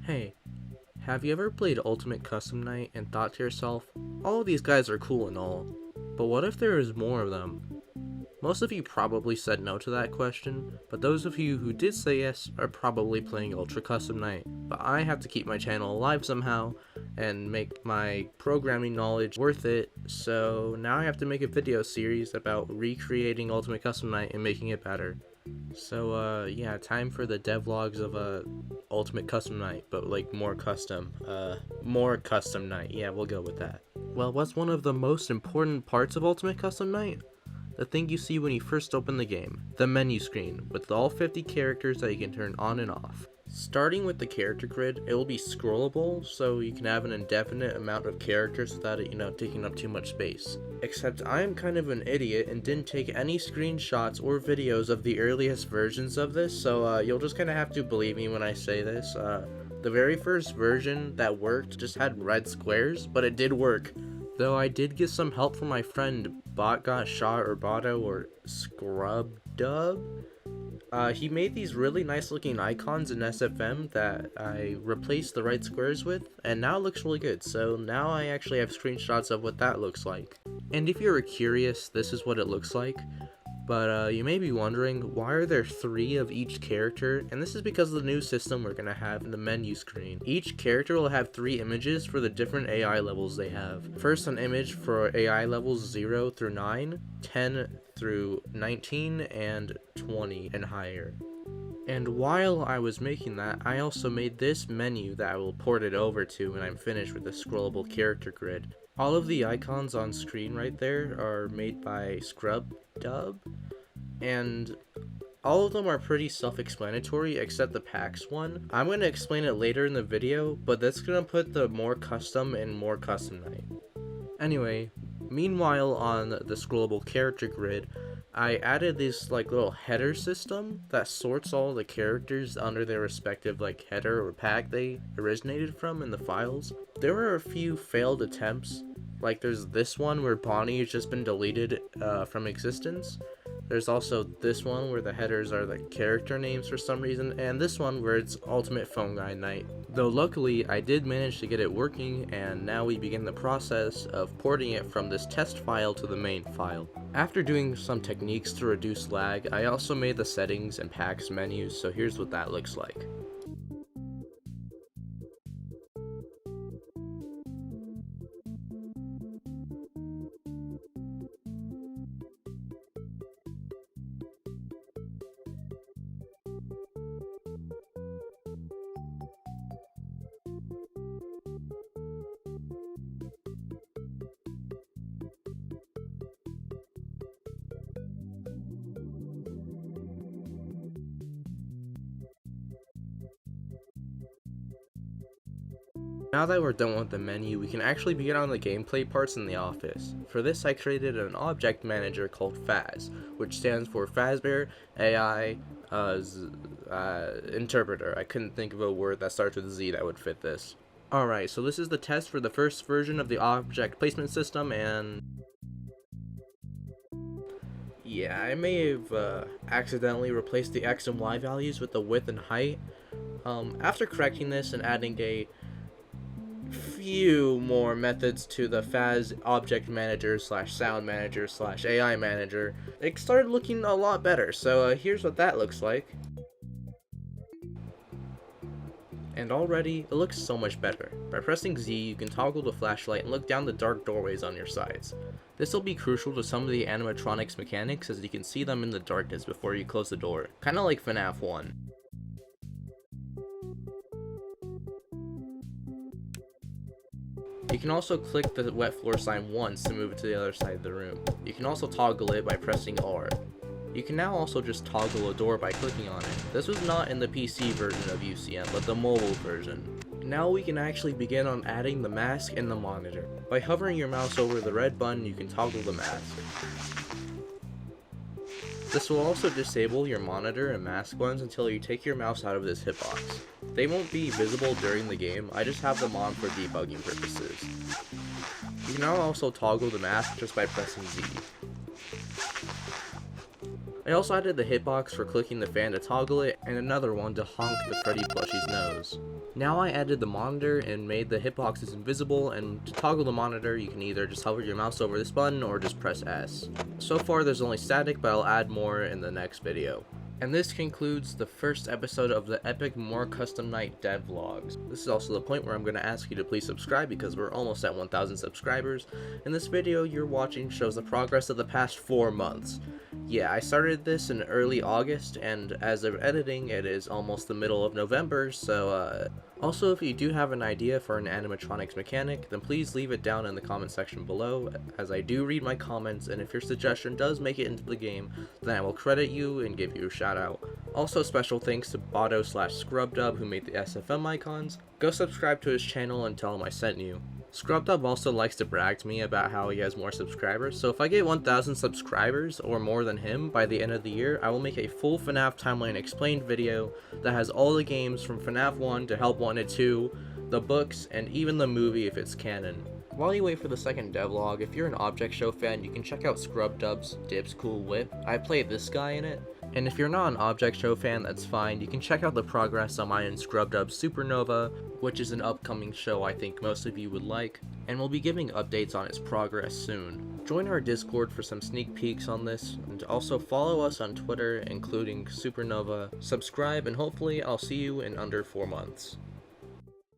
Hey, have you ever played Ultimate Custom Night and thought to yourself, all of these guys are cool and all, but what if there is more of them? Most of you probably said no to that question, but those of you who did say yes are probably playing Ultra Custom Night. But I have to keep my channel alive somehow and make my programming knowledge worth it, so now I have to make a video series about recreating Ultimate Custom Night and making it better. So yeah, time for the devlogs of Ultimate Custom Night, but like more custom night. Yeah, we'll go with that. Well, what's one of the most important parts of Ultimate Custom Night? The thing you see when you first open the game, the menu screen, with all 50 characters that you can turn on and off. Starting with the character grid, it will be scrollable, so you can have an indefinite amount of characters without it, taking up too much space. Except I am kind of an idiot and didn't take any screenshots or videos of the earliest versions of this, so you'll just kind of have to believe me when I say this. The very first version that worked just had red squares, but it did work. Though I did get some help from my friend Bot Got Shot or Botto or Scrub Dub. He made these really nice looking icons in SFM that I replaced the right squares with, and now it looks really good. So now I actually have screenshots of what that looks like. And if you're curious, this is what it looks like. But you may be wondering, why are there 3 of each character? And this is because of the new system we're going to have in the menu screen. Each character will have 3 images for the different AI levels they have. First, an image for AI levels 0 through 9, 10 through 19, and 20 and higher. And while I was making that, I also made this menu that I will port it over to when I'm finished with the scrollable character grid. All of the icons on screen right there are made by Scrub Dub, and all of them are pretty self-explanatory except the PAX one. I'm going to explain it later in the video, but that's going to put the more custom and more custom night. Anyway, meanwhile on the scrollable character grid, I added this little header system that sorts all the characters under their respective header or pack they originated from in the files. There were a few failed attempts, there's this one where Bonnie has just been deleted from existence. There's also this one where the headers are the character names for some reason, and this one where it's Ultimate Phone Guy Night. Though luckily I did manage to get it working, and now we begin the process of porting it from this test file to the main file. After doing some techniques to reduce lag, I also made the settings and packs menus, so here's what that looks like. Now that we're done with the menu, we can actually begin on the gameplay parts in the office. For this, I created an object manager called Faz, which stands for Fazbear AI Interpreter. I couldn't think of a word that starts with Z that would fit this. Alright, so this is the test for the first version of the object placement system, and yeah, I may have accidentally replaced the X and Y values with the width and height. After correcting this and adding a few more methods to the Faz object manager / sound manager / AI manager, it started looking a lot better. So here's what that looks like. And already it looks so much better. By pressing Z, you can toggle the flashlight and look down the dark doorways on your sides. This will be crucial to some of the animatronics mechanics, as you can see them in the darkness before you close the door, kinda like FNaF 1. You can also click the wet floor sign once to move it to the other side of the room. You can also toggle it by pressing R. You can now also just toggle a door by clicking on it. This was not in the PC version of UCM, but the mobile version. Now we can actually begin on adding the mask and the monitor. By hovering your mouse over the red button, you can toggle the mask. This will also disable your monitor and mask buttons until you take your mouse out of this hitbox. They won't be visible during the game, I just have them on for debugging purposes. You can now also toggle the mask just by pressing Z. I also added the hitbox for clicking the fan to toggle it, and another one to honk the Freddy plushie's nose. Now I added the monitor and made the hitboxes invisible, and to toggle the monitor you can either just hover your mouse over this button or just press S. So far there's only static, but I'll add more in the next video. And this concludes the first episode of the epic More Custom Night Devlogs. This is also the point where I'm going to ask you to please subscribe because we're almost at 1,000 subscribers, and this video you're watching shows the progress of the past 4 months. Yeah, I started this in early August, and as of editing it is almost the middle of November, so also, if you do have an idea for an animatronics mechanic, then please leave it down in the comment section below, as I do read my comments, and if your suggestion does make it into the game, then I will credit you and give you a shout out. Also, special thanks to Botto/ScrubDub who made the SFM icons. Go subscribe to his channel and tell him I sent you. ScrubDub also likes to brag to me about how he has more subscribers, so if I get 1,000 subscribers or more than him by the end of the year, I will make a full FNaF timeline explained video that has all the games from FNaF 1 to Help Wanted 2, the books, and even the movie if it's canon. While you wait for the second devlog, if you're an Object Show fan, you can check out ScrubDub's Dibs Cool Whip. I played this guy in it. And if you're not an Object Show fan, that's fine. You can check out the progress on mine and ScrubDub's Supernova, which is an upcoming show I think most of you would like, and we'll be giving updates on its progress soon. Join our Discord for some sneak peeks on this, and also follow us on Twitter, including Supernova. Subscribe, and hopefully I'll see you in under 4 months.